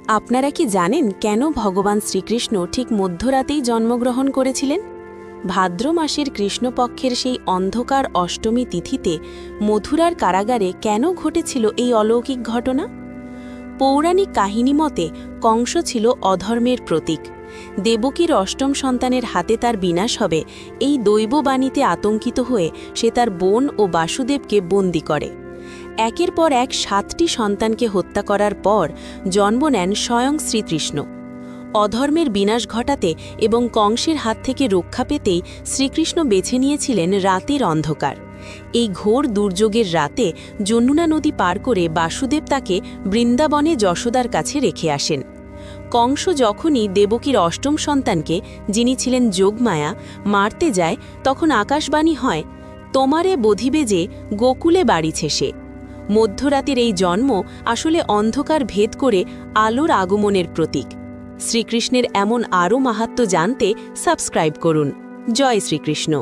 আপনারা কি জানেন কেন ভগবান শ্রীকৃষ্ণ ঠিক মধ্যরাতেই জন্মগ্রহণ করেছিলেন? ভাদ্র মাসের কৃষ্ণপক্ষের সেই অন্ধকার অষ্টমী তিথিতে মথুরার কারাগারে কেন ঘটেছিল এই অলৌকিক ঘটনা? পৌরাণিক কাহিনী মতে কংস ছিল অধর্মের প্রতীক। দেবকীর অষ্টম সন্তানের হাতে তার বিনাশ হবে এই দৈববাণীতে আতঙ্কিত হয়ে সে তার বোন ও বাসুদেবকে বন্দী করে। একের পর এক ৭টি সন্তানকে হত্যা করার পর জন্ম নেন স্বয়ং শ্রীকৃষ্ণ। অধর্মের বিনাশ ঘটাতে এবং কংসের হাত থেকে রক্ষা পেতেই শ্রীকৃষ্ণ বেছে নিয়েছিলেন রাতের অন্ধকার। এই ঘোর দুর্যোগের রাতে যমুনা নদী পার করে বাসুদেব তাকে বৃন্দাবনে যশোদার কাছে রেখে আসেন। কংস যখনই দেবকীর অষ্টম সন্তানকে, যিনি ছিলেন যোগমায়া, মারতে যায়, তখন আকাশবাণী হয়, তোমারে বধিবে যে গোকুলে বাড়িছে সে। মধ্যরাতের এই জন্ম আসলে অন্ধকার ভেদ করে আলোর আগমনের প্রতীক। শ্রীকৃষ্ণের এমন আরও মাহাত্ম্য জানতে সাবস্ক্রাইব করুন। জয় শ্রীকৃষ্ণ।